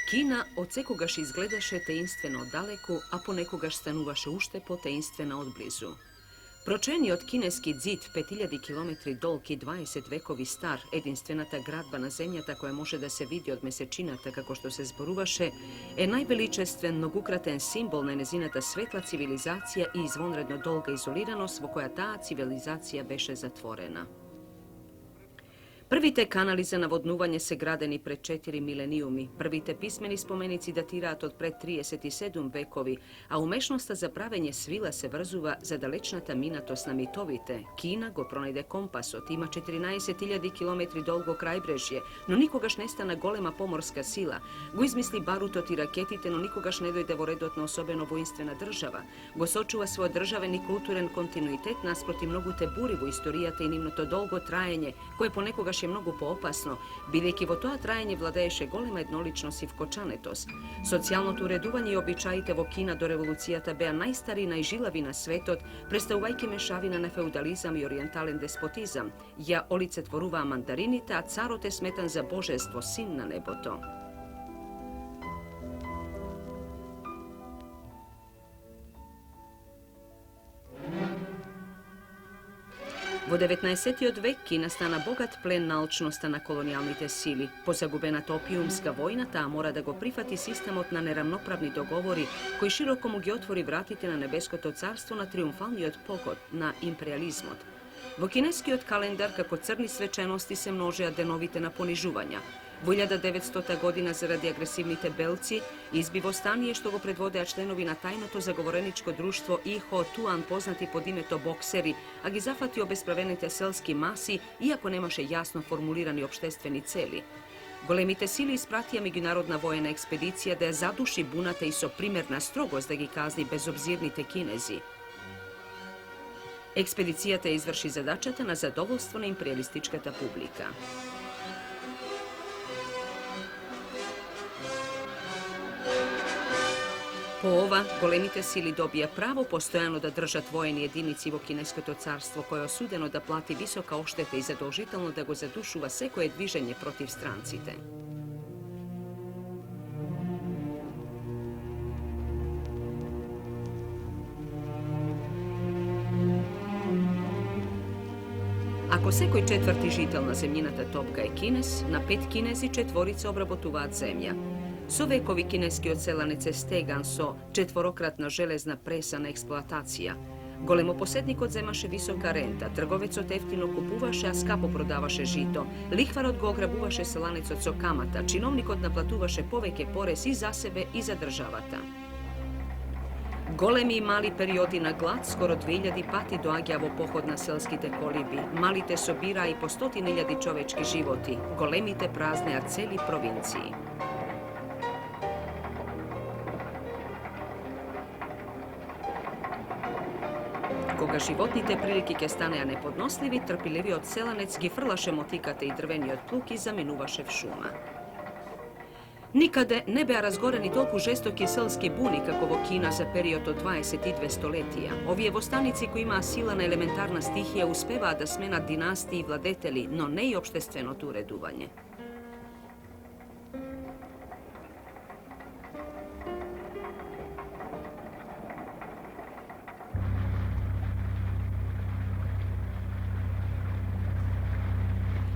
Kina od sekogaš izgledaše teinstveno daleku, a ponekogaš stanuvaše uštepo teinstvena odblizu. Pročeni od kineski zid 5000 km dolki 20 vekovi star, jedinstvenata gradbana zemljata koja može da se vidi od mesečinata kako što se zboruvaše, je najveličestven mnogukraten simbol nenezinata svetla civilizacija i izvonredno dolga izoliranost vo koja ta civilizacija beše zatvorena. Prvi te kanali za navodnuvanje se gradeni pred 4 milenijumi, prvi te pismeni spomenici datirat od pred 37 vekovi, a umešnosta za pravenje svila se vrzuva za dalečnata minatosna mitovite. Kina go pronajde kompasot, ima 14.000 km dolgo krajbrežje, no nikogaš nestana golema pomorska sila, go izmisli barutot i raketite, no nikogaš ne dojde voredotno osobeno vojinstvena država, go sočuva svoj državen i kulturen kontinuitet nasproti mnogu te burivu istorijate i nimno to dolgo trajenje, koje ponekogaš je mnogo poopasno, biljeki vo toa trajanje vladaješe golema jednoličnost i vkočanetos. Socijalno tu reduvanje i običajite vo Kina do revolucijata bea najstarina i žilavina svetot, predstavujajke mešavina na feudalizam i orijentalen despotizam. Ja olice tvoruva mandarinita, a carote smetan za božestvo, sin na neboto. Vo 19. vek Kina stana bogat plen naučnosta na kolonijalnite sili. Pozagubenata opijumska vojna, ta mora da go prihvati sistemot na neravnopravni dogovori, koji široko mogi otvori vratiti na nebeskoto carstvo na triumfalni od pohod, na imperializmot. Vo kineski od kalendar, kako crni svečanosti se množe, a denovite na ponižuvanja. Vo 1900. godina zaradi agresivnite belci izbivo stanije što go predvode členovi na tajnoto zagovoreničko društvo Iho Tuan poznati pod imeto bokseri, a gi zafatio bespravenite selski masi, iako nemaše jasno formulirani opštestveni celi. Golemite sili ispratija međunarodna vojna ekspedicija da je zaduši bunate i so primerna strogost da gi kazni bezobzirnite Kinezi. Ekspedicija te izvrši zadačata na zadovoljstvo na imperialističkata publika. Po ova, golemite sili dobija pravo postojano da držat vojni jedinici vo kinesko carstvo koje je osudeno da plati visoka oštete i zadolžitelno da go zadušuva sve koje dviženje protiv strancite. Ako sekoj četvrti žitel na zemljinata topka je Kines, na 5 Kinezi četvorice obrabotuvat zemlja. So vekovi kineski odselanice stegan so četvorokratna železna presana eksploatacija. Golemoposednik odzemaše visoka renta, trgovec od eftino kupuvaše, a skapo prodavaše žito, lihvar od go ograbuvaše selanec od so kamata, činovnik od naplatuvaše poveke porez i za sebe i za državata. Golemi i mali periodi na glad, skoro 2000 pati doagjavo pohod na selskite kolibi, malite sobira i po 100.000 čovečki životi, golemite prazne a celi provinciji. Koga životnite prilike stane a nepodnoslivi, trpilivi od selanec gi frlaše motikate i drveni od pluki zaminuvaše v šuma. Nikade ne bea razgoreni toliko žestoki selski buni kako vo Kina za period od 22 stoletija. Ovi je vo stanici koji ima silana elementarna stihija uspeva da smena dinastiji i vladeteli, no ne i opštestveno tu reduvanje.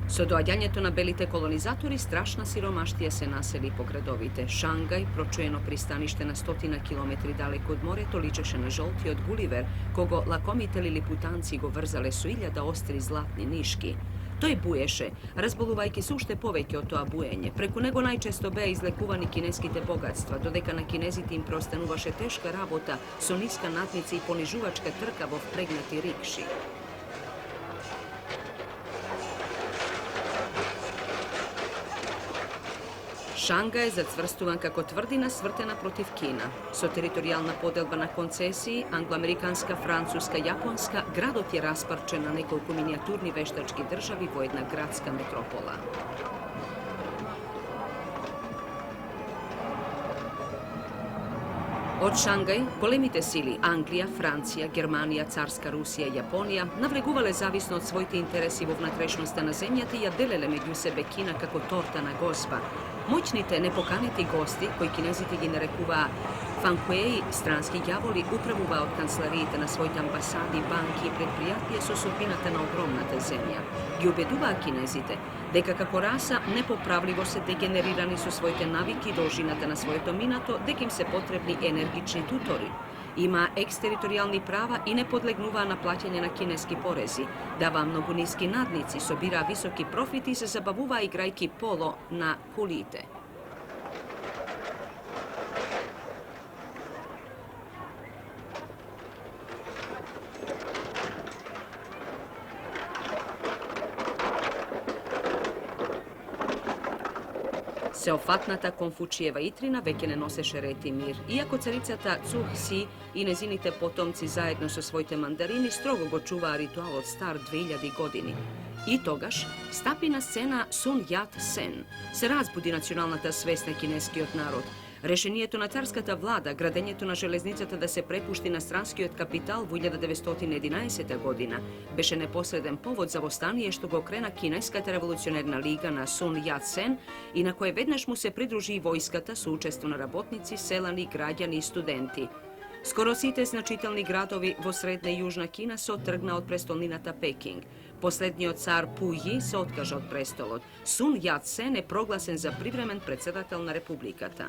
So doađanjeto na belite kolonizatori, strašna siromaštija se naseli po gradovite. Šangaj, pročujeno pristanište na 100 km daleko od more, to ličeše na žolti od Gulliver, kogo lakomiteli liputanci go vrzale su iljada ostri zlatni niški. To je buješe, razboluvajki sušte poveke od toa bujenje, preko nego najčesto bea izlekuvani kineskite bogatstva, dodeka na kineziti im prostanuvaše teška rabota, so niska natnica i ponižuvačka trka vo pregnati rikši. Šangaj je zacvrstuvan kako tvrdina svrtena protiv Kina. So teritorijalna podelba na koncesiji, angloamerikanska, francuska, japonska, gradot je rasparčen na nekoliko minijaturni veštački državi vo jedna gradska metropola. Od Šangaj, golemite sili Anglija, Francija, Germanija, Carska Rusija i Japonija navreguvale zavisno od svojte interesi vo vnatrešnosta na zemljati i delele među sebe Kina kako torta na gospa. Moćnite nepokaneti gosti, koji kinezite gi narekuva Fankueji, stranski djavoli, upravuva od kanclarite na svojte ambasadi, banki i predprijatije su supinata na ogromnata zemlja. Gi ubeduva kinezite, deka kako rasa nepopravljivo se degenerirani su svojte naviki dožinata na svojeto minato, dek im se potrebni energični tutori. Ima eksteritorijalni prava i ne podlegnuva na plaćanje na kineski porezi. Dava mnogo niski nadnici, sobira visoki profit i se zabavuva igrajki polo na kulite. Sveofatnata Konfučijeva itrina veke ne nose šereti mir. Iako caricata Cuh-Si i nezinite potomci zajedno sa svojte mandarini strogo go čuva ritual od star 2000 godini. I togaš, stapina scena Sun Yat-sen se razbudi nacionalnata svesna kineski od narod. Rešenje to na carskata vlada, gradenje to na železnicata da se prepušti na stranski od kapital v 1911. godina, beše neposreden povod za vostanije što go okrena kineskata revolucionarna liga na Sun Yat-sen i na koje vednaš mu se pridruži i vojskata su učestvovani rabotnici, selani, građani i studenti. Skoro site značitelni gradovi vo srednja i južna Kina se otrgna od prestolninata Peking. Poslednji od car Puyi se otkaže od prestolot. Sun Yat-sen je proglasen za privremen predsjedatelj republikata.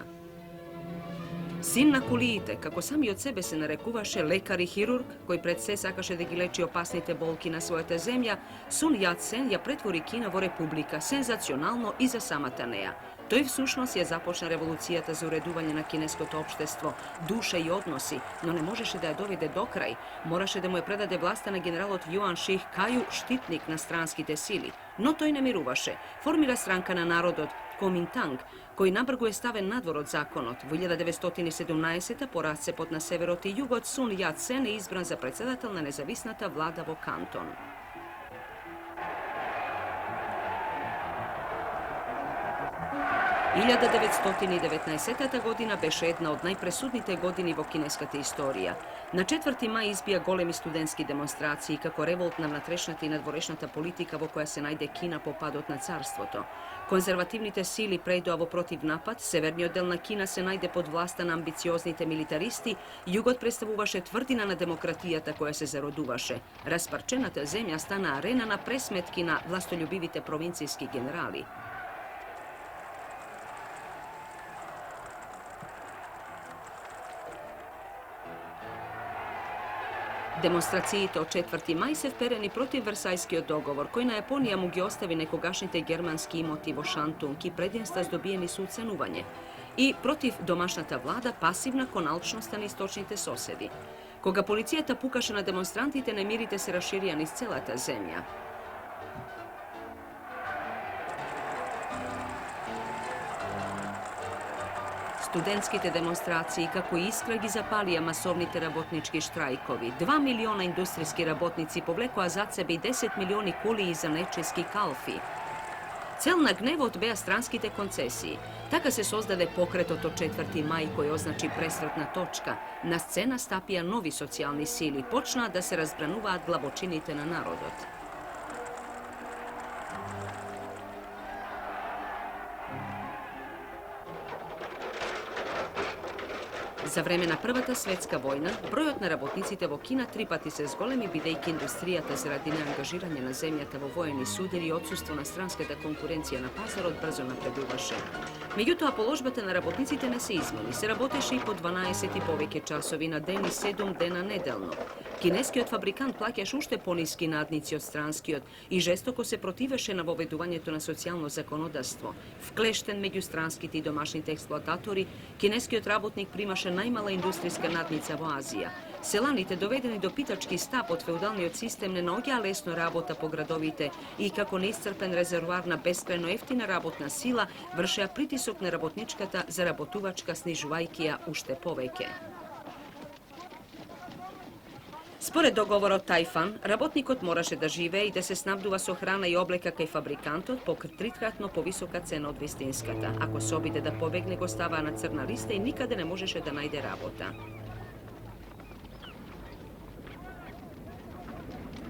Sin na kulite, kako sami od sebe se narekuvaše lekar i hirurg, koji pred se sakaše da gi leči opasnite bolki na svojete zemlja, Sun Yat-sen ja pretvori Kina vo republika, senzacionalno i za samata neja. To je v sušnost je započna revolucijata za ureduvanje na kinesko opštestvo, duše i odnosi, no ne možeše da je dovede do kraj. Moraše da mu je predade vlasta na generalot Yuan Shih Kaju štitnik na stranski te sili. No to i ne miruvaše. Formira stranka na narod od Kuomintang, koji nabrgo je staven nadvor od zakonot. U 1917. poraz se pot na severot i jugot Sun Yat-sen je izbran za predsjedatelj na nezavisnata vlada vo Kanton. – 1919. godina beše jedna od najpresudnite godini vo kineskate istorija. Na 4. maj izbija golemi studentski demonstraciji kako revoltna natrešnata i nadvorešnata politika vo koja se najde Kina popadot na carstvoto. Konzervativnite sili prejdoavo protiv napad, severni odelna Kina se najde pod vlastan ambicioznite militaristi, jugot predstavuvaše tvrdina na demokratijata koja se zaroduvaše. Rasparčenata zemlja stana arena na presmetki na vlastoljubivite provincijski generali. Demonstracijite od 4. maj se vpereni protiv Versajski dogovor, koji na Japonija mugi ostavi nekogašnjite germanski motiv o šantung i predjensta zdobijeni su cenuvanje. I protiv domašnata vlada pasivna konalčnostan istočnite sosedi. Koga policijata pukaše na demonstrantite, ne mirite se raširijan iz celata zemlja. Studentskite demonstraciji kako iskragi zapalija masovnite rabotnički štrajkovi. 2 miliona industrijski rabotnici povlekova za sebe i 10 milioni kuliji za nečeski kalfi. Cel na gnevo odbeja stranskite koncesiji. Taka se sozdade pokret od 4. maj koji označi presretna točka. Na scena stapija novi socijalni sili. Počna da se razbranuva glavočinite na narodot. Za vremena Prvata svetska vojna, brojot na rabotnicite vo Kina tripati se s golemi bidejki industrijata zaradi neangažiranja na zemljata vo vojeni suderi i odsustvo na stranskata konkurencija na pazar brzo napreduvaše. Međutim, položbata na rabotnicite ne se izmeni, se raboteše i po 12 i poveke časovi na den i 7 dena nedelno. Kineski od fabrikant plaćaš ušte poniski nadnici od stranski od i žestoko se protiveše na voveduvanje to na socijalno zakonodavstvo. Vklešten među stranskiti i domašniti eksploatatori, kineski od rabotnik primaše najmala industrijska nadnica vo Azija. Selanite dovedeni do pitački stap od feudalni od sistemne noge, a lesno rabota po gradovite i kako neiscrpen rezervoar na beskrajno jeftina rabotna sila vršeja pritisok na rabotničkata za rabotuvačka snižuvajkija ušte poveke. Spored dogovora od Tajfan, rabotnikot moraše da žive i da se snabduva so hrana i obleka kaj fabrikantot pokr tritratno povisoka cena od vistinskata. Ako se obide da pobegne, go stava na crna lista i nikada ne možeše da najde rabota.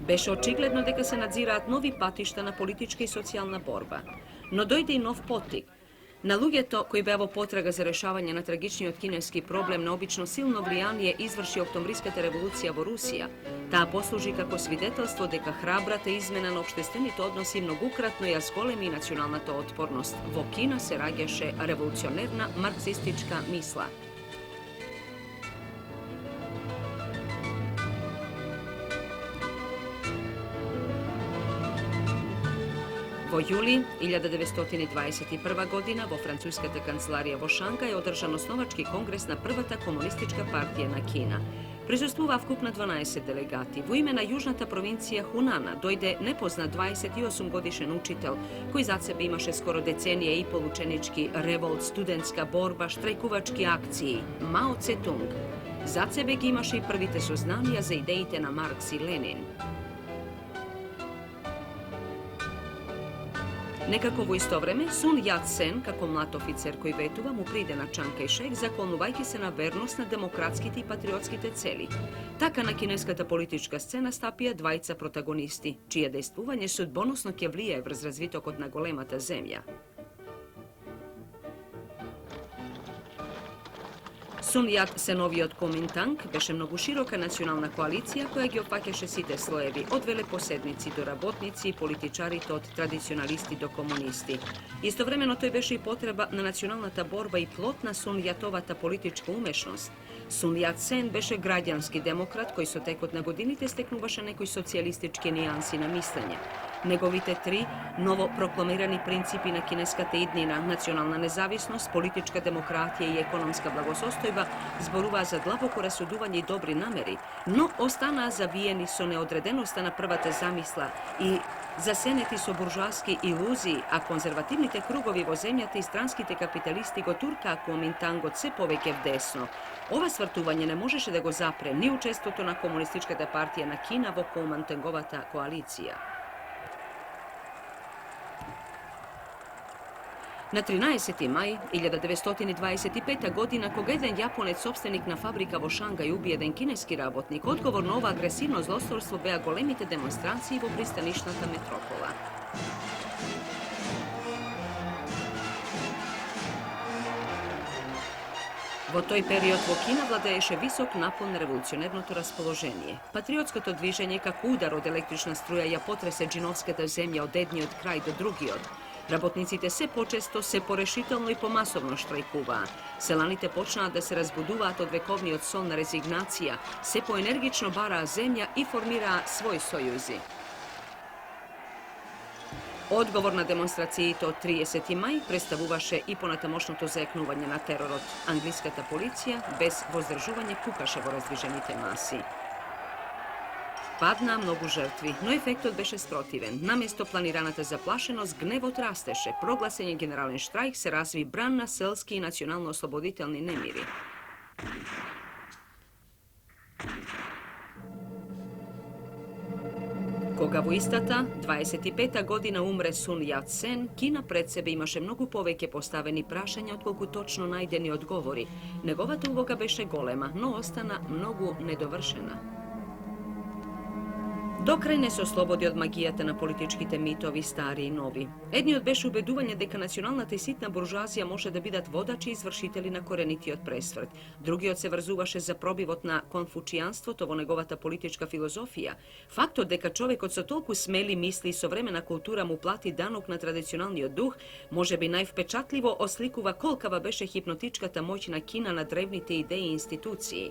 Beše očigledno deka se nadziraat novi patišta na politička i socijalna borba. No dojde i nov potik. Na lugjeto, koji bevo potraga za rešavanje na tragičniji od kineski problem, neobično silno влияние izvrši oktobrijskата revolucija vo Rusija. Ta posluži kako svidetelstvo deka hrabra te izmena na opštestenito odnosi mnogukratno i azgolemi nacionalna to otpornost. Vo Kina se rageše revolucionerna marksistička misla. Vo juli 1921. godina vo francuskata kancelarija vo Šanghaju je održan osnovački kongres na prvata komunistička partija na Kina. Prisustvuva vkupno 12 delegati. Vo imena južnata provincija Hunana dojde nepozna 28-godišen učitelj, koji za sebe imaše skoro decenije i pol učenički revolt, studentska borba, štrajkuvački akciji, Mao Tse-tung. Za sebe imaše i prvite soznanja za idejite na Marks i Lenin. Nekako vo isto vreme, Sun Yat-sen, kako mlad oficer koji vetuva, mu pride na Chiang Kai-shek, zakolnuvajki se na vernost na demokratskite i patriotskite celi. Taka na kineskata politička scena stapija dvajca protagonisti, čije dejstvuvanje sudbonosno ke vlije vrz razvitok od nagolemata zemlja. Sun Yat-senovi od Kuomintang beše mnogo široka nacionalna koalicija koja ge opakeše site slojevi, od veleposednici do rabotnici, političari to od tradicionalisti do komunisti. Istovremeno to je beše i potreba na nacionalnata borba i plotna Sun Yatovata politička umešnost. Sun Yat-sen beše građanski demokrat koji so tek od na godinite steknuvaše nekoj socijalističke nijansi na mislenje. Negovite tri novo proklamirani principi na kineskate idnina, nacionalna nezavisnost, politička demokratija i ekonomska blagosostojba zboruva za dlaboko rasuduvanje i dobri nameri, no ostana zavijeni so neodredenosti na prvata zamisla i zaseneti so buržoaski iluziji, a konzervativnite krugovi vo zemljate i stranskite kapitalisti go Turka Kuomintang od se poveke v desno. Ova svrtuvanje ne možeše da go zapre ni učestoto na komunističkata partija na Kina vo Kuomintangovata koalicija. Na 13. maj 1925. godina, koga jedan Japonec, sopstvenik na fabrika vo Šangaju, ubije jedan kineski rabotnik, odgovorno ova agresivno zlostorstvo bea golemite demonstracije vo pristanišnata metropola. Vo toj period vo Kina vladaješe visok napon revolucionernoto raspoloženje. Patriotsko to dviženje kako udar od električna struja ja potrese džinovskata zemlja od jedni od kraj do drugi od. Rabotnicite se počesto, se porešitelno i pomasovno štrajkuva. Selanite počna da se razbuduvat od vekovni od solna rezignacija, se poenergično bara zemlja i formira svoj sojuzi. Odgovor na demonstraciji to 30. maj predstavuvaše i ponatamošnoto zaeknuvanje na teror od anglijskata policija bez vozdržuvanja kukaše vo razdviženite masi. Padna mnogu žrtvi, no efekt beše sprotiven. Namjesto planiranata zaplašenost, gnevot rasteše. Proglasen je generalni štrajk, se razvi bran na selski i nacionalno-osloboditelni nemiri. Koga vo istata, 25. godina umre Sun Yat-sen, Kina pred sebe imaše mnogo poveke postaveni prašanja od koliko točno najdeni odgovori. Negovata uloga beše golema, no ostana mnogo nedovršena. Dokraj ne se oslobodi od magijata na političkite mitovi, stari i novi. Edni od beše ubeduvanja deka nacionalnata i sitna buržoazija može da bidat vodači i izvršitelji na koreniti od presvrt. Drugi od se vrzuvaše za probivot na konfučijanstvo, tovo negovata politička filozofija. Fakto deka čovjek od so toliko smeli misli i sovremena kultura mu plati danok na tradicionalni duh, može bi najvpečatljivo oslikuva kolkava beše hipnotičkata moćna Kina na drevnite ideje i instituciji.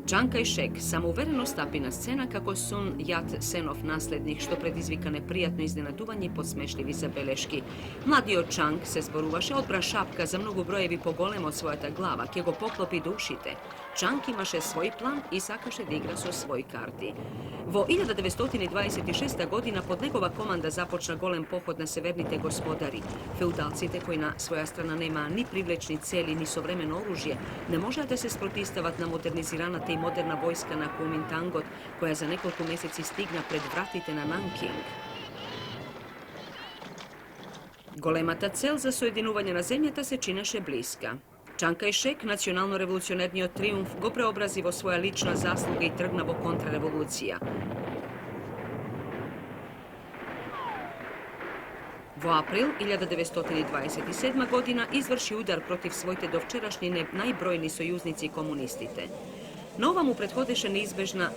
Chiang Kai-shek samouvereno stapi na scena kako Sun Yat-senov naslednik, što predizvika neprijatno iznenaduvanje i podsmešljivi zabeleški. Mladi od Chiang se zboruvaše odbra šapka za mnogo brojevi pogolem od svojata glava, kje go poklopi dušite. Chiang imaše svoj plan i sakaše da igra so svoj karti. Vo 1926. godina pod njegova komanda započna golem pohod na severnite gospodari. Feudalcite koji na svoja strana nema ni privlečni celi, ni sovremeno oružje, ne može da se sprotistavat na moderniziranate i moderna vojska na Kuomintangot, koja za nekoliko mjeseci stigna pred vratite na Nanking. Golemata cel za sojedinuvanje na zemljata se čineše bliska. Chiang Kai-shek, nacionalno-revolucionernio triumf, go preobrazivo svoja lična zasluga i trgnavo kontrarevolucija. Vo april 1927. godina izvrši udar protiv svojte dovčerašnjine najbrojni sojuznici komunistite. Nova mu prethodeše neizbežna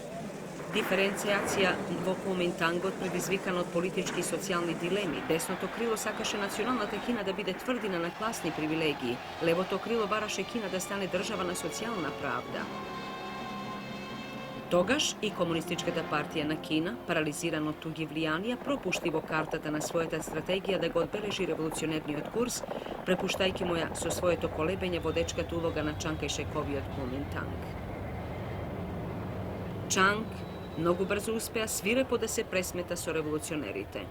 diferencijacija vo Kuomintangu predizvikan od politički i socijalni dilemi. Desno to krilo sakaše nacionalната Kina da bide tvrdina na klasni privilegiji. Levo to krilo baraše Kina da stane država na socijalna pravda. Togaš i komunističkата partija na Kina, paralizirano tugi влиянија, пропуштиво картата на својата стратегија да го одбележи револуционерниот курс, препуштајќи му ја со своето колебење водечката улога на Чанг Кајшековиот Kuomintang. Чанг многу брзо успеа свирепо да се пресмета со револуционерите.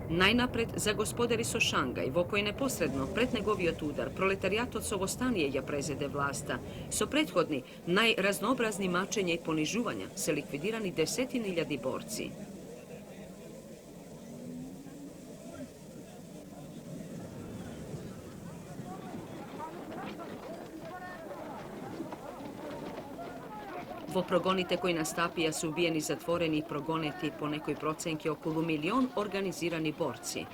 Најнапред загосподари со Шангај, во кој непосредно пред неговиот удар пролетаријатот со востание ја презеде власта. Со претходни, најразнообразни мачења и понижувања се ликвидирани десетини илјади борци. Во прогоните кои настапија се убиени, затворени и прогонети по некои проценки околу 1 милион организирани борци.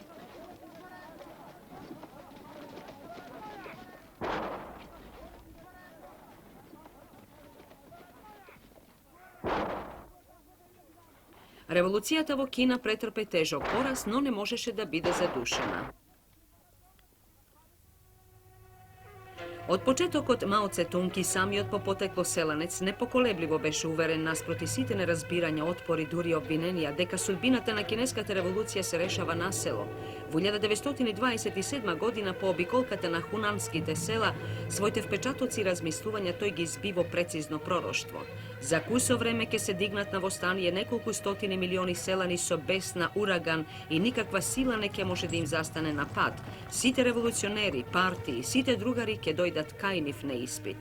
Револуцијата во Кина претрпе тежок пораз, но не можеше да биде задушена. Од почетокот Мао Цетунг и самиот по потекло селанец непоколебливо беше уверен наспроти сите неразбирања, отпори, дури обвиненија дека судбината на кинеската револуција се решава на село. Во 1927 година по обиколката на хунанските села, своите впечатоци и размислувања тој ги избиво прецизно пророштво. За кусо време ќе се дигнат на востание неколку стотини милиони селани со бесна, ураган и никаква сила не ќе може да им застане на пат. Сите револуционери, партии, сите другари ќе дојдат кај нив на испит.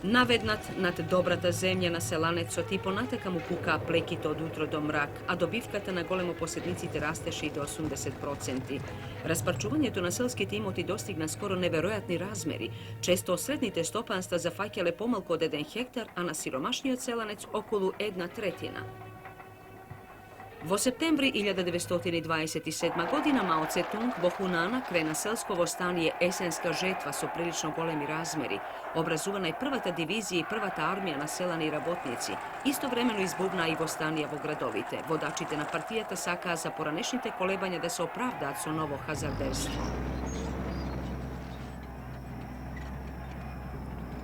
Наведнат над добрата земја на селанецот и понатака му пукаа плеките од утро до мрак, а добивката на големопоседниците растеше и до 80%. Распарчувањето на селските имоти достигна скоро неверојатни размери. Често средните стопанства зафаќале помалку од 1 хектар, а на сиромашниот селанец околу 1/3. Во септември 1927 година Мао Цетунг во Хунана крена селско востание есенска жетва со прилично големи размери. Образувана е првата дивизија и првата армија на селани и работници. Истовремено избувнаа и востанија во градовите. Водачите на партијата сакаа за поранешните колебања да се оправдаат со ново хазардерство.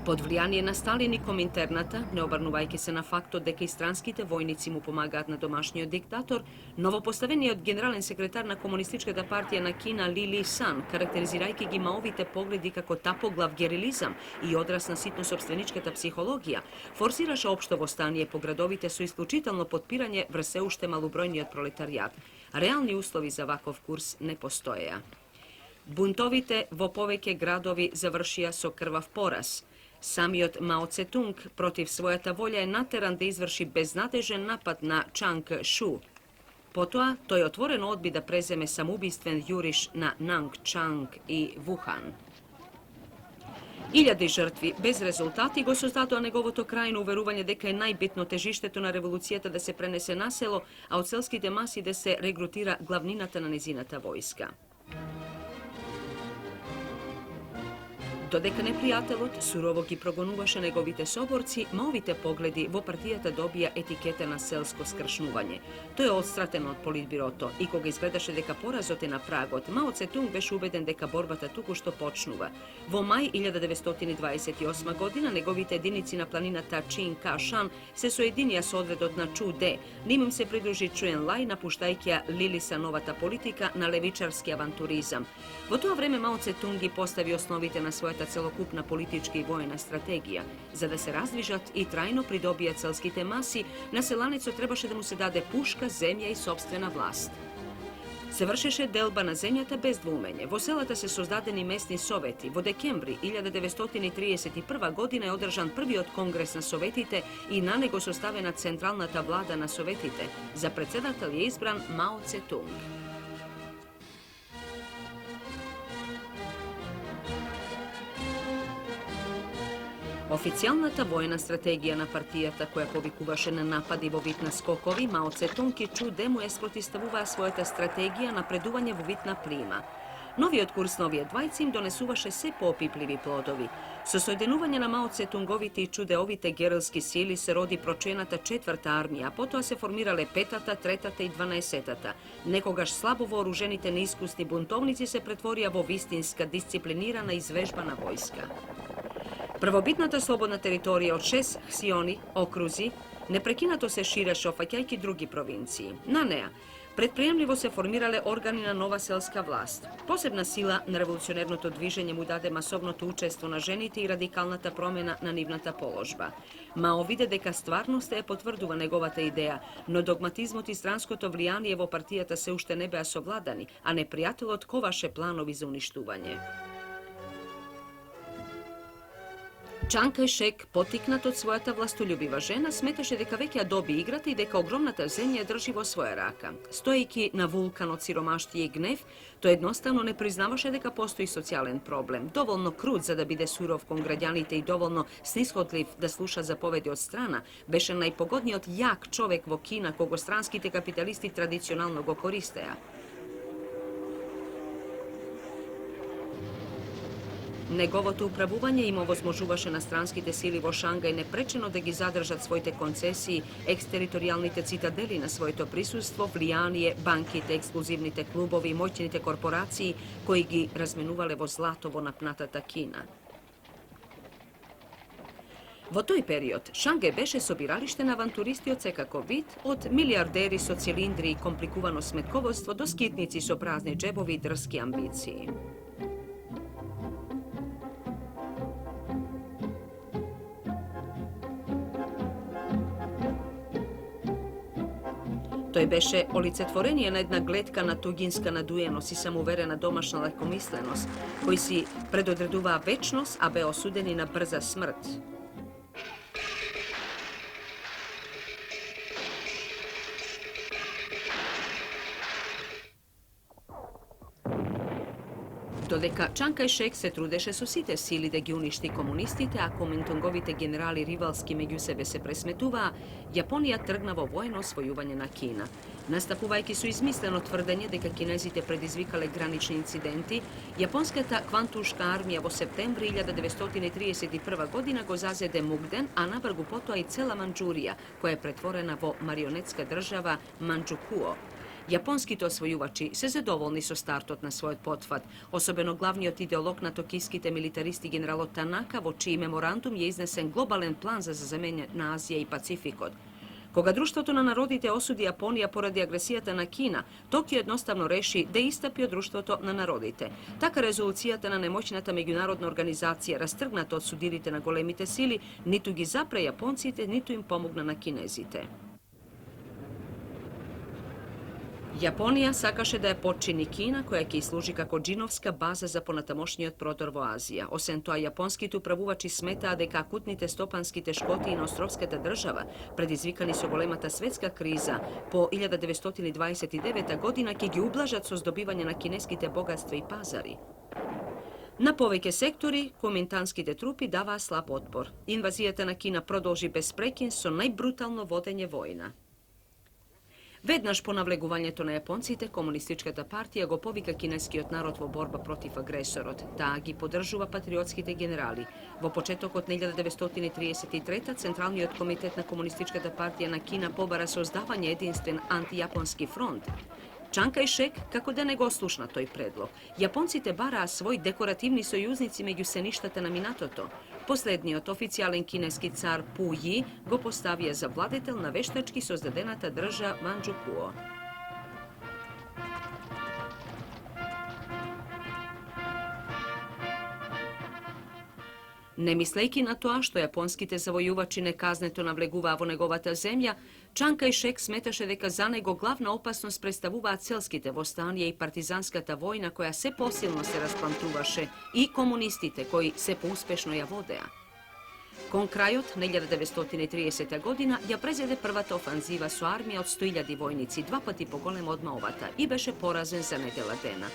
Под влијание на Сталин и Коминтерната, не обрнувајќи се на фактот дека и странските војници му помагаат на домашниот диктатор, новопоставениот генерален секретар на Комунистичката партија на Кина Ли Ли Сан, карактеризирајќи ги Маовите погледи како тапоглав герилизам и одраз на ситно собственичката психологија, форсираше општо востание по градовите со исклучително подпирање врз се уште малобројниот пролетаријат. Реални услови за ваков курс не постоеа. Бунтовите во повеќе градови завршија со крвав пораз. Самиот Мао Цетунг против својата волја е натеран да изврши безнадежен напад на Чанг Шу. Потоа, тој отворено одби да преземе самоубиствен јуриш на Нанг Чанг и Вухан. Илјади жртви без резултати го создадоа неговото крајно уверување дека е најбитно тежиштето на револуцијата да се пренесе на село, а од селските маси да се регрутира главнината на незината војска. Додека непријателот сурово ги прогонуваше неговите соборци, Маовите погледи во партијата добија етикета на селско скршнување. Тој е отстратен од политбирото и кога изгледаше дека поразот е на прагот, Мао Цетунг беше убеден дека борбата туку-што почнува. Во мај 1928 година неговите единици на планината Чин Ка Шан се соединија со одредот на Чу Де. Ним им се придружи Чуен Лај, напуштајќи ја Лилисановата политика на левичарски авантуризам. Во тоа време Мао Цетунг ги постави основите на својата целокупна политичка и воена стратегија. За да се раздвижат и трајно придобијат селските маси, на селанецот требаше да му се даде пушка, земја и собствена власт. Се вршеше делба на земјата без двумење. Во селата се создадени местни совети. Во декември 1931 година е одржан првиот конгрес на советите и на него составена централната влада на советите. За председател е избран Мао Цетунг. Официјалната војна стратегија на партијата која повикуваше на напади во вид на скокови, Мао Цетунг и Чу Де му ја спротиставуваа својата стратегија на предување во вид на плима. Новиот курс на овие двајци им донесуваше се поопипливи плодови. Со соединување на Мао Цетунговите и Чудеовите герилски сили се роди прочената 4-та армија, а потоа се формирале 5-та, 3-та и 12-та. Некогаш слабо вооружените неискусни бунтовници се претворија во вистинска, дисциплинирана и извежбана војска. Првобитната слободна територија од 6 ксиони, окрузи, непрекинато се ширеше опфаќајќи други провинции. На неа предприемливо се формирале органи на нова селска власт. Посебна сила на револуционерното движење му даде масовното учество на жените и радикалната промена на нивната положба. Мао виде дека стварноста ја потврдува неговата идеја, но догматизмот и странското влијание во партијата се уште не беа совладани, а непријателот коваше планови за уништување. Чанг Кај-шек, потикнат од својата властолюбива жена, сметаше дека веќе ја доби играта и дека огромната земја ја држи во своја рака. Стоејќи на вулкан од сиромаштија и гнев, тој едноставно не признаваше дека постои социјален проблем, доволно крут за да биде суров кон граѓаните и доволно снисходлив да слуша заповеди од страна, беше најпогодниот јак човек во Кина кого странските капиталисти традиционално го користеа. Неговото управување им овозможуваше на странските сили во Шангај непречено да ги задржат своите концесии, екстериторијалните цитадели на своето присуство, влијание, банките, ексклузивните клубови и моќните корпорации кои ги разменувале во злато во напнатата Кина. Во тој период, Шангај беше собиралиште на авантуристи од секаков вид, од милиардери со цилиндри и компликувано сметководство до скитници со празни џебови и дрски амбиции. Тој беше олицетворение на една гледка на тугинска надуеност и самоуверена домашна лекомисленост, кои си предодредуваа вечност, а беа осудени на брза смрт. Додека Чанг Кај-шек се трудеше со сите сили да ги уништи комунистите, а коминтунговите генерали ривалски меѓу себе се пресметуваа, Јапонија тргна во воено освојување на Кина. Настапувајќи со измислено тврдење дека кинезите предизвикале гранични инциденти, јапонската квантушка армија во септември 1931 година го зазеде Мугден, а навргу потоа и цела Манџурија, која е претворена во марионетска држава Манџукуо. Јапонските освојувачи се задоволни со стартот на својот потфат, особено главниот идеолог на токиските милитаристи генералот Танака, во чиј меморандум е изнесен глобален план за заземење на Азија и Пацификот. Кога Друштвото на народите осуди Јапонија поради агресијата на Кина, Токио едноставно реши да истапи од Друштвото на народите. Така резолуцијата на немоćната меѓународна организација, растргната од судирите на големите сили, ниту ги запре јапонците, ниту им помогна на кинезите. Јапонија сакаше да ја потчини Кина, која ќе служи како джиновска база за понатамошниот продор во Азија. Освен тоа, јапонските управувачи сметаа дека акутните стопански тешкоти на островската држава, предизвикани со големата светска криза по 1929 година, ќе ги ублажат со здобивање на кинеските богатства и пазари. На повеќе сектори, коминтанските трупи даваа слаб отпор. Инвазијата на Кина продолжи без прекин со најбрутално водење војна. Веднаш по навлегувањето на јапонците, Комунистичката партија го повика кинескиот народ во борба против агресорот. Таа ги поддржува патриотските генерали. Во почетокот на 1933 Централниот комитет на Комунистичката партија на Кина побара создавање единствен антијапонски фронт. Чанг Кај-шек како да не го слушна тој предлог. Јапонците бараа своји декоративни сојузници меѓу сеништата на минатото. Последниот официјален кинески цар Пу Ји го поставија за владетел на вештачки создадената држава Манџукуо. Не мислејќи на тоа што јапонските завојувачи неказнето навлегуваа во неговата земја, Чанг Кај-шек сметаше дека за него главна опасност представуваат селските востанија и партизанската војна која се посилно се расплантуваше и комунистите кои се поуспешно ја водеа. Кон крајот на 1930 година ја презеде првата офанзива со армија од 100.000 војници, 2 пати поголема од Маовата, и беше поразен за недела дена.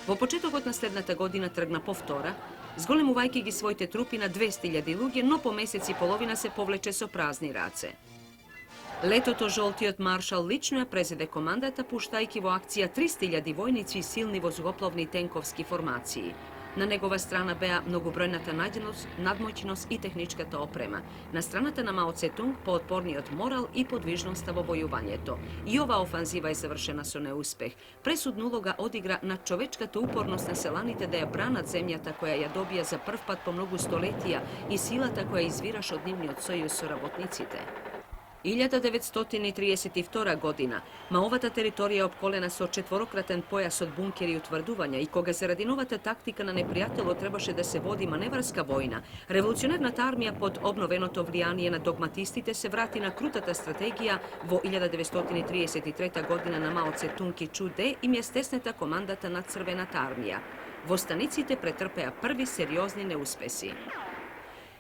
Во почетокот на следната година тргна повтора, Zgolem u Vajkigi svojte trupi na 200.000 luge, no po meseci polovina se povleče so prazni race. Letото жолтиот маршал лично ја презеде командата, пуштајќи во акција 300.000 војници и силни воздухопловни тенковски формации. На негова страна беа многобројната надмоќност и техничката опрема. На страната на Мао Цетунг поотпорниот морал и подвижноста во војувањето. И ова офанзива е завршена со неуспех. Пресудна улога одигра на човечката упорност на селаните да ја бранат земјата која ја добија за прв пат по многу столетија и силата која извираше од нивниот сојуз со работниците. 1932 година, Маовата територија е опколена со четворократен појас од бункери и утврдувања и кога заради новата тактика на непријателот требаше да се води маневарска војна, револуционерната армија под обновеното влијание на догматистите се врати на крутата стратегија во 1933 година на Мао Цетунг и Чу Де им е стеснета командата на Црвената армија. Востаниците претрпеа први сериозни неуспеси.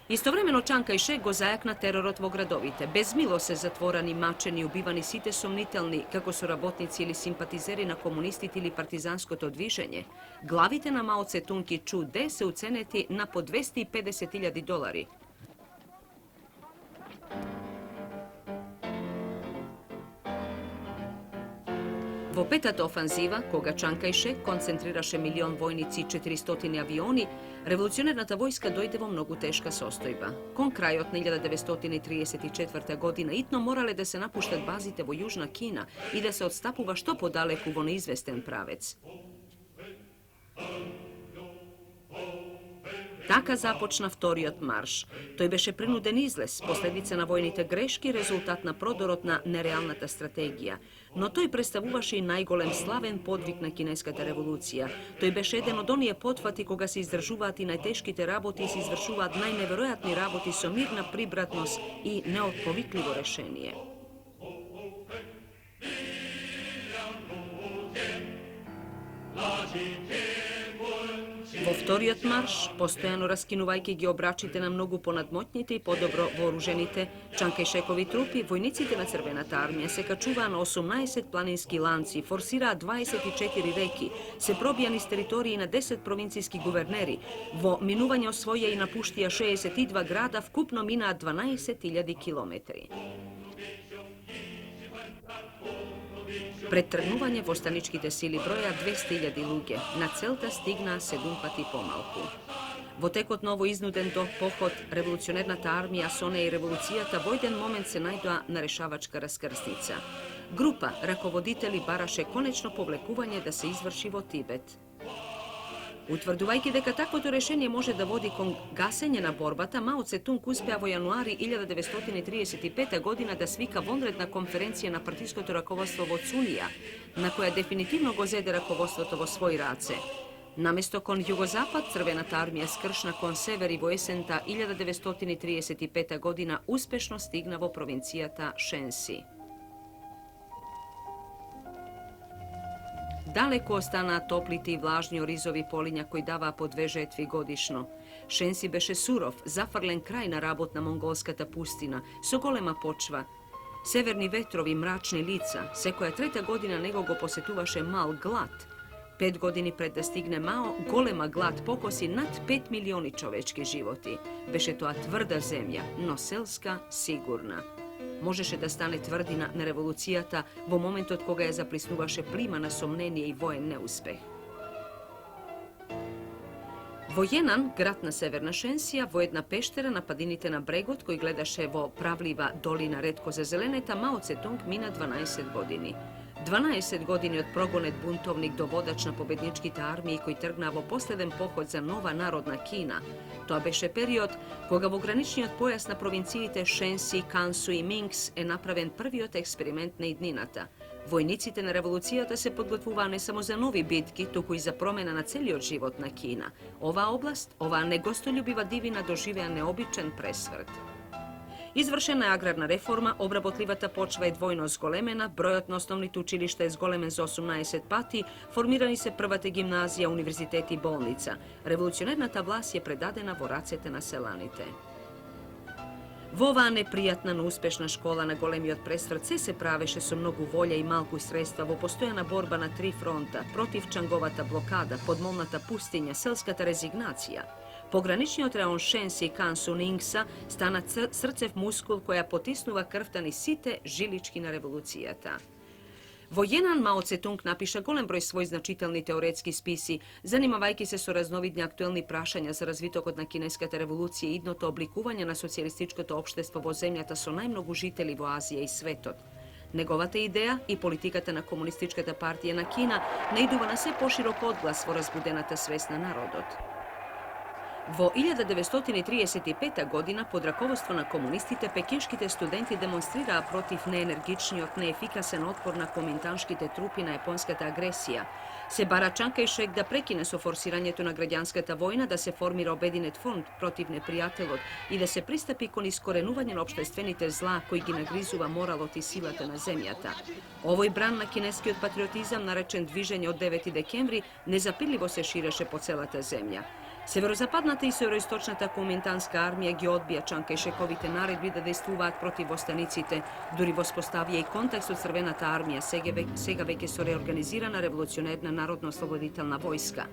Истовремено Чанг Кај-шек го зајакна теророт во градовите. Без мило се затворани, мачени и убивани сите сомнителни, како со работници или симпатизери на комунистите или партизанското движење. Главите на Мао Цетунг и Чу Де се уценети на по $250.000. Во петата офанзива, кога Чанг Кај-шек концентрираше 1.000.000 војници и 400 авиони, револуционерната војска дојде во многу тешка состојба. Кон крајот на 1934 година итно морале да се напуштат базите во Јужна Кина и да се одстапува што подалеку во неизвестен правец. Така започна вториот марш. Тој беше принуден излез, последица на војните грешки, резултат на продорот на нереалната стратегија. Но тој представуваше и најголем славен подвиг на кинеската револуција. Тој беше еден од оние потфати кога се издржуваат и најтешките работи и се извршуваат најневеројатни работи со мирна прибратност и неотповикливо решение. Во вториот марш, постојано раскинувајќи ги обрачите на многу понадмотните и подобро вооружените Чанг Кај-шекови трупи, војниците на Црвената армија се качуваа на 18 планински ланци, форсираа 24 реки, се пробија низ територии на 10 провинцијски гувернери, во минување освоја и напуштија 62 града, вкупно минаа 12.000 километри. Пред тргнување востаничките сили броја 200.000 луѓе, на целта стигнаа 7 пати помалку. Во текот на овој изнуден поход, револуционерната армија, со неја и револуцијата во еден момент се најдоа на решавачка раскрсница. Група раководители бараше конечно повлекување да се изврши во Тибет. Утврдувајќи дека таквото решение може да води кон гасење на борбата, Мао Цетунг успеа во јануари 1935 година да свика вонредна конференција на партиското раководство во Цунија, на која дефинитивно го зеде раководството во своји раце. Наместо кон југозапад, Црвената армија скршна кон север и во есента 1935 година успешно стигна во провинцијата Шенси. Далеко останаа топлите и влажни оризови полиња кои даваа по 2 жетви годишно. Шенси беше суров, зафрлен крај на работна монголската пустина, со голема почва. Северни ветрови, мрачни лица, секоја трета година него го посетуваше мал глад. 5 години пред да стигне Мао, голема глад покоси над 5 милиони човечки животи. Беше тоа тврда земја, но селска, сигурна. Можеше да стане тврдина на револуцијата во моментот кога ја заплиснуваше плима на сомнение и воен неуспех. Во Јенан, град на Северна Шенсија, во една пештера на падините на брегот, кој гледаше во правлива долина ретко за зеленета, Мао Цетунг мина 12 години. 12 години од прогонет бунтовник до водач на победничките армии кој тргна во последен поход за нова народна Кина. Тоа беше период кога во граничниот појас на провинциите Шенси, Кансу и Минкс е направен првиот експеримент на иднината. Војниците на револуцијата се подготвуваа не само за нови битки, туку и за промена на целиот живот на Кина. Оваа област, оваа негостољубива дивина доживеа необичен пресврт. Извршена е аграрна реформа, обработливата почва е двојно зголемена, бројот на основните училишта е зголемен за 18 пати, формирани се првата гимназија, универзитет и болница. Револуционерната власт е предадена во рацете на селаните. Во оваа непријатна, но успешна школа на големиот пресврт се правеше со многу волја и малку средства во постојана борба на 3 фронта, против Чанговата блокада, подмолната пустиња, селската резигнација. Pogranični od Raonšensi i Kansuningsa stana srcev muskul koja potisnuva krvtani site žilički na revolucijata. Vojenan Mao Tse-tung napiša golem broj svoj značitelni teoretski spisi, zanimavajki se so raznovidni aktuelni prašanja za razvitok od na kineskate revolucije idno to oblikuvanja na socialističko to opštestvo vo zemljata so najmnogu žiteli vo Azije i svetot. Negovata ideja i politikata na komunističkata partija na Kina ne iduva na sve poširok odglas vo razbudenata svesna narodot. Vo 1935. godina pod rakovodstvo na komunistite pekinškite studenti demonstrira protiv neenergični od neefikasen otpor na komintanškite trupi na japonskata agresija. Se bara Čanka i Šek da prekine so forsiranjetu na građanskata vojna, da se formira obedinet front protiv neprijatelot i da se pristapi kon iskorenuvanje opštestvenite zla koji gi nagrizuva moralot i silata na zemljata. Ovoj bran na kineski od patriotizam narečen dviženje od 9. dekembri nezapirljivo se šireše po celata zemlja. Severozapadnata i severoistočnata komintanska armija gi odbija Čanka i Šekovite naredbi da dejstvuvat protiv ostanicite, duri vospostavije i kontekst od crvenata armija, sega veke so reorganizirana revolucionerna narodno-osloboditelna vojska.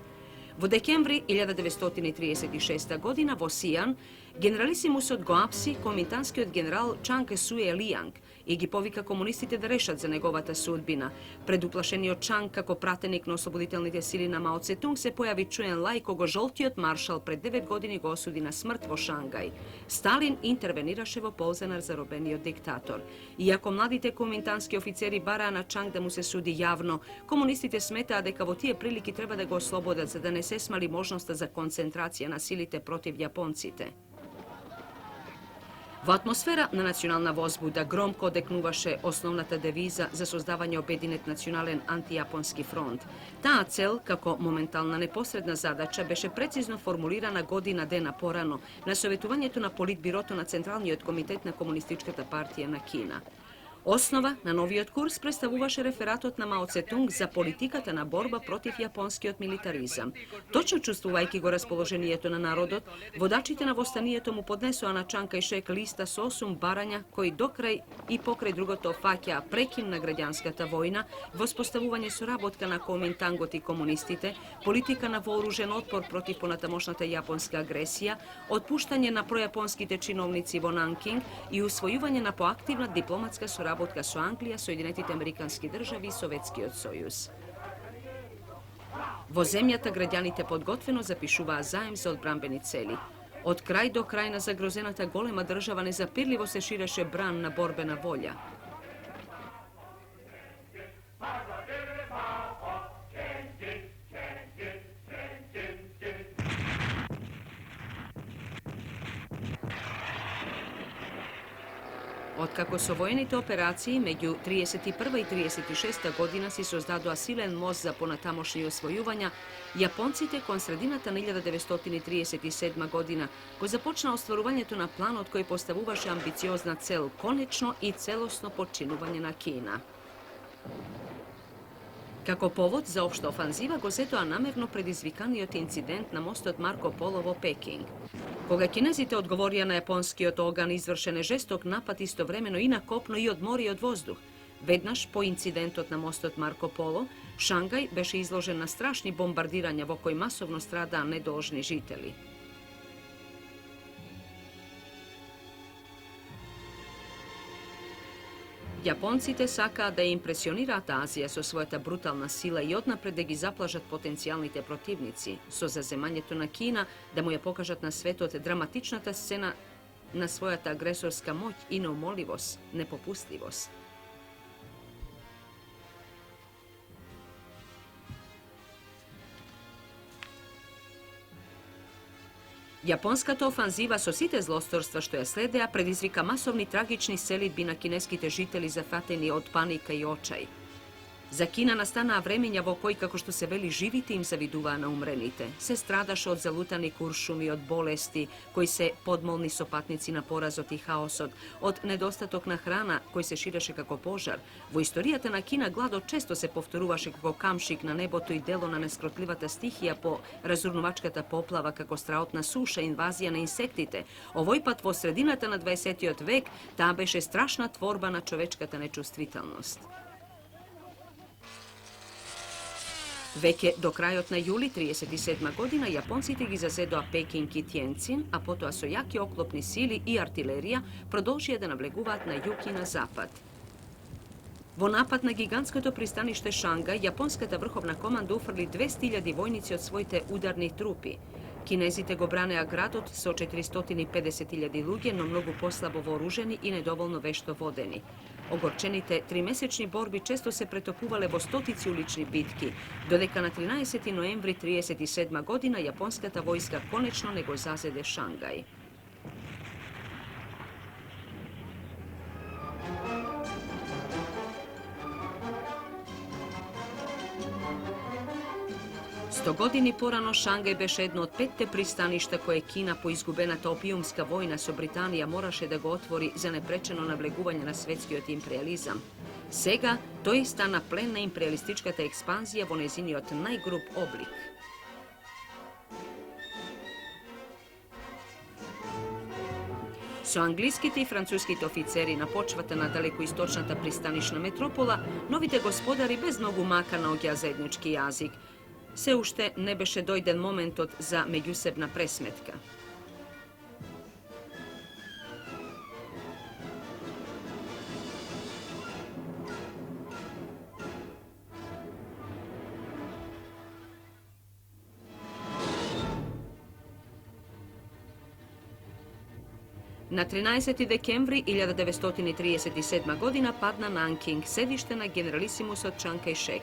Vo dekembri 1936. godina vo Sijan, generalisimus od Goapsi, komintanski od general Čang Sue Liang, i gi povika komunistite da rešat za negovata sudbina. Preduplašeni od Čang kako pratenik na osloboditelnite sili na Mao Tse-tung se pojavi Čuen Lai kogo žoltiot maršal pred 9 godini go osudi na smrt vo Šangaj. Stalin interveniraše vo pouzanar zarobenio diktator. Iako mladite komintanski oficeri bara na Čang da mu se sudi javno, komunistite smeta deka vo tije priliki treba da go oslobodat za da ne se smali možnost za koncentracija na silite protiv Japoncite. Vo atmosfera na nacionalna vozbuda gromko odeknuvaše osnovnata deviza za sozdavanje obedinet nacionalen antijaponski front. Ta cel, kako momentalna neposredna zadaća, beše precizno formulirana godina dena porano na sovjetovanjetu na politbirotu na centralni od komitetna komunističkata partija na Kina. Osnova na noviot kurs predstavuvaše referatot na Mao Tse-tung za politikata na borba protiv japonski od militarizam. Točno čustvuvajki go raspoloženijeto na narodot, vodačite na vostanijeto mu podnesu a na Čanka i Šek lista s 8 baranja koji dokraj i pokraj drugoto fakja prekim na građanskata vojna, vospostavuvanje sorabotka na komintangot i komunistite, politika na vooružen otpor protiv ponatamošnata japonska agresija, otpuštanje na projaponskite činovnici vo Nanking i usvojivanje na poaktivna diplomatska sorabotka su Anglija, Sjedinetite Amerikanski državi i Sovjetski sojuz. Vo zemljata građanite podgotveno zapišuva zajem za odbrambeni celi. Od kraj do krajna zagrozenata golema država nezapirljivo se šireše bran na borbena volja. Otkako su vojenite operaciji, među 31. i 36. godina si sozdado asilen most za ponatamošnje osvojuvanja, Japoncite kon sredinata na 1937. godina, ko započna ostvaruvanje to na plan od koje postavuvaše ambiciozna cel konečno i celosno počinuvanje na Kina. Kako povod za opšta ofanziva, Gozetoa namerno predizvikaniot incident na mostu od Marko Polovo Peking. Koga kinezite odgovorija na japonski od ogan izvršene žestok napad istovremeno i na kopno i od mora i od vozduh. Vednaš po incidentot na mostu od Marko Polo, Šangaj beše izložen na strašni bombardiranja vo koji masovno strada nedožni žiteli. Japoncite saka da je impresionirata Azija so svojata brutalna sila i odnapred da gi zaplažat potencijalnite protivnici, so za zemanjeto na Kina da mu je pokažat na svetot dramatičnata scena na svojata agresorska moć i neumoljivost, nepopustljivost. Japonskata ofanziva so site zlostorstva što je sledeja predizvika masovni tragični selidbi na kineskite žiteli zafateni od panika i očaj. Za Kina nastana vremenja vo koji, kako što se veli, živiti im zaviduva na umrenite. Se stradaše od zalutani kuršumi, od bolesti, koji se podmolni sopatnici na porazot i haosot, od nedostatok na hrana, koji se šireše kako požar. Vo istorijata na Kina glado često se povtoruvaše kako kamšik na nebotu i delo na neskrotljivata stihija po razurnuvačkata poplava, kako straotna suša, invazija na insektite. Ovoj pat vo sredinata na 20. vek ta beše strašna tvorba na čovečkata nečustvitalnost. Veke do krajot na juli 37. godina Japoncite ги зазедоа Пекинг и Тиенцин, а потоа со јаки оклопни сили и артилерија продолжија да навлегуваат на југ и на запад. Во напад на гигантското пристаниште Шангај, јапонската врховна команда уфрли 200.000 војници од своите ударни трупи. Кинезите го бранеа градот со 450.000 луѓе, но многу послабо вооружени и недоволно вешто водени. Огорчените тримесечни борби често се претопувале во стотици улични битки, додека на 13. ноември 1937 година јапонската војска конечно не го зазеде Шангај. Сто години порано Шангај беше едно од 5 пристаништа кое Кина по изгубената опиумска војна со Британија мораше да го отвори за непречено навлегување на светскиот империализам. Сега тој стана плен на империалистичката експанзија во незиниот најгруб облик. Со англиските и француските офицери на почвата на далекоисточната пристанишна метропола, новите господари без многу мака наоѓаа заеднички јазик. Се уште не беше дојден моментот за меѓусебна пресметка. На 13. декември 1937 година падна Нанкинг, седиште на генералисимусот Чан Кај-шек.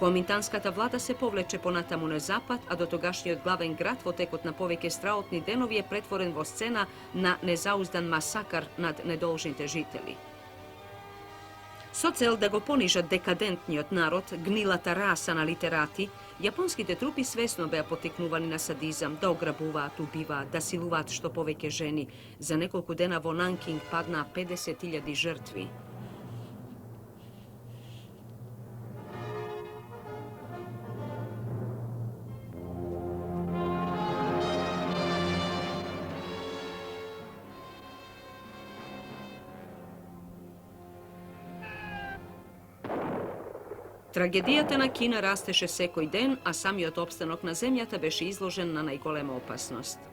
Коминтанската влада се повлече понатаму на запад, а до тогашниот главен град во текот на повеќе страотни денови е претворен во сцена на незауздан масакар над недолжните жители. Со цел да го понижат декадентниот народ, гнилата раса на литерати, јапонските трупи свесно беа потекнувани на садизам, да ограбуваат, убиваат, да силуваат што повеќе жени. За неколку дена во Нанкинг паднаа 50.000 жртви. Трагедијата на Кина растеше секој ден, а самиот опстанок на земјата беше изложен на најголема опасност.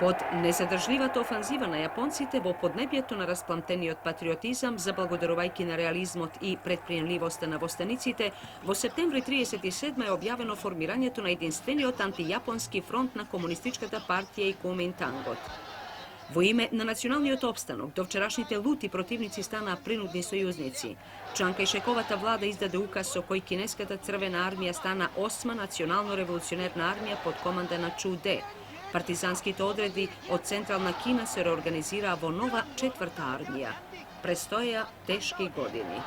Под незадржливата офанзива на јапонците во поднебјето на распламтениот патриотизам, заблагодарувајќи на реализмот и предприемливоста на востаниците, во септември 1937 е објавено формирањето на единствениот антијапонски фронт на Комунистичката партија и Куминтангот. Во име на националниот опстанок, до вчерашните лути противници станаа принудни сојузници. Чан Кај-шековата влада издаде указ со кој кинеската црвена армија стана 8-ма национално-револуционерна армија под команда на Чу Де. Партизанските одреди од Централна Кина се реорганизираа во нова 4-та армија. Престоја тешки години.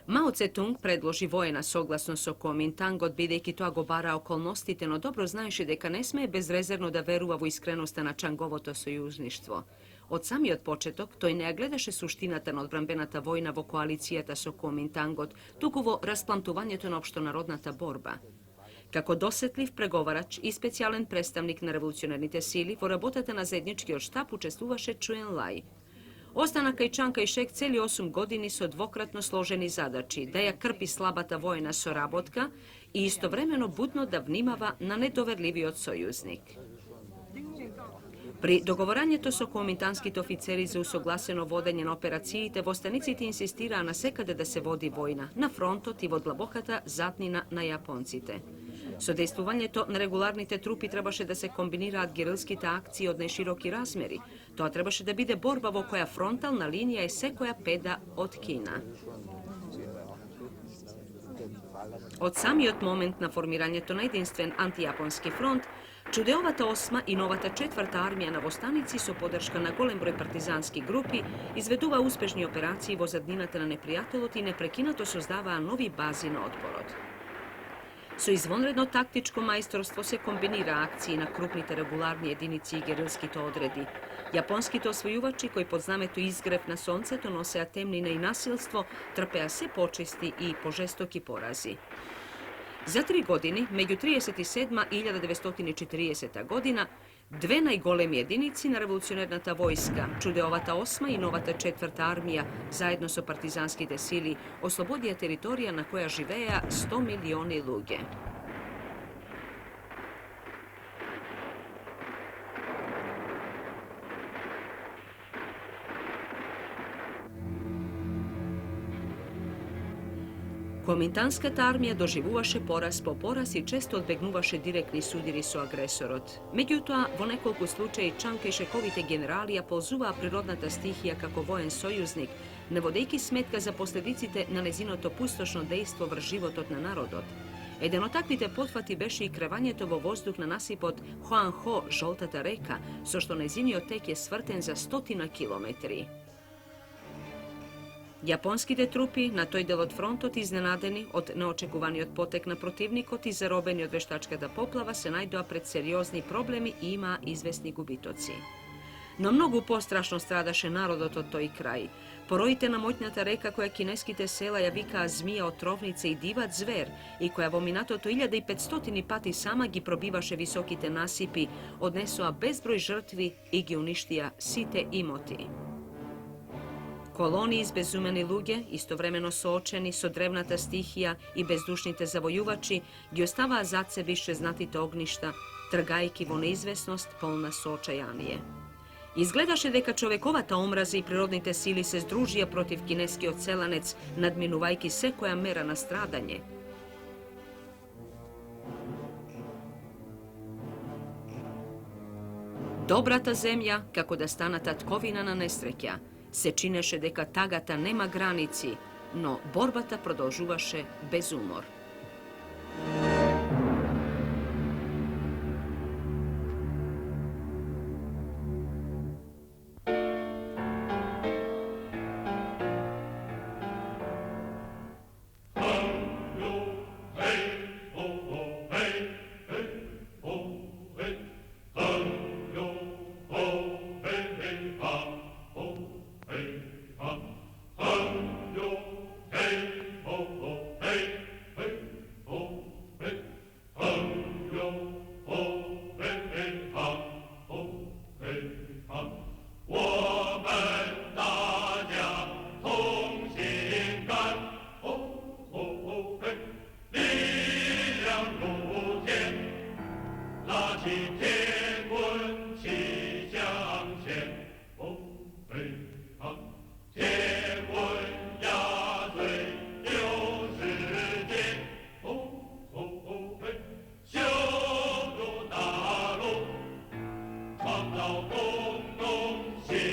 Мао Цетунг предложи воена согласно со Коминтангот, бидејќи тоа го бара околностите, но добро знаеше дека не смее безрезервно да верува во искреноста на Чанговото сојузништво. Од самиот почеток, тој не ја гледаше суштината на одбранбената војна во коалицијата со Коминтангот, туку во расплантувањето на општонародната борба. Како досетлив преговарач и специјален представник на револуционерните сили, во работата на заедничкиот штаб учествуваше Чуен Лај. Остана кај Чан Кај-шек цели 8 години со двократно сложени задачи, да ја крпи слабата воена соработка и истовремено будно да внимава на недоверливиот сојузник. При договорањето со коминтанските офицери за усогласено водење на операциите, востаниците инсистираа на секаде да се води војна, на фронтот и во длабоката заднина на јапонците. Со дејствувањето на регуларните трупи требаше да се комбинираат герилските акции од најшироки размери. Тоа требаше да биде борба во која фронтална линија е секоја педа од Кина. Од самиот момент на формирањето на единствен антијапонски фронт, Чудеовата 8-ма и новата 4-та армија на востаници со поддршка на голем број партизански групи изведува успешни операции во заднината на непријателот и непрекинато создаваа нови бази на отпорот. Со извонредно тактичко мајсторство се комбинира акции на крупните регуларни единици и герилските одреди. Јапонските освојувачи кои под знамето изгрев на сонцето носеа темнина и насилство, трпеа се почести и пожестоки порази. Za 3 godine, među 37. i 1940. godina, dve najgolem jedinici na revolucionarnata vojska, čudeovata 8. i novata 4. armija, zajedno so partizanskite sili, oslobodija teritorija na koja živeja 100 milioni luge. Komintanska armija doživuvaše poraz po poraz i često odbegnuvaše direktni sudiri su agresorot. Međutim, vo nekoliko slučaji čanke i šekovite generalija polzuva prirodnata stihija kako vojen sojuznik, ne vodejki smetka za posledicite na nezinoto pustošno dejstvo vrš životot na narodot. Eden od takvite pothvati beše i krevanjetovo vozduh na nasipot Huangho, žoltata reka, so što nezinio tek je svrten za 100 kilometri. Japonskite trupi na toj del od frontot iznenadeni od neočekuvani od potek na protivnikot i zarobeni od veštačkata poplava se najdoa pred seriozni problemi i ima izvesni gubitoci. No mnogo postrašno stradaše narodot od toj kraj. Porojite na moćnata reka koja kineskite sela javika zmija, otrovnice i divac zver i koja vominato to 1500 pati sama gi probivaše visokite nasipi, odnesoa bezbroj žrtvi i gi uništija site i moti. Koloniji izbezumeni luge, istovremeno soočeni so drevnata stihija i bezdušnite zavojuvači, gi ostava zad se više znatite ogništa, trgajki vo neizvesnost polna sočajanije. Izgledaše deka čovekovata omraza i prirodnite sili se združija protiv kineski ocelanec nadminuvajki se koja mera na stradanje. Dobrata zemlja, kako da stanata tkovina na nesrekja, se čineše deka tagata nema granici, no borbata prodolžuvaše bez umor. Latin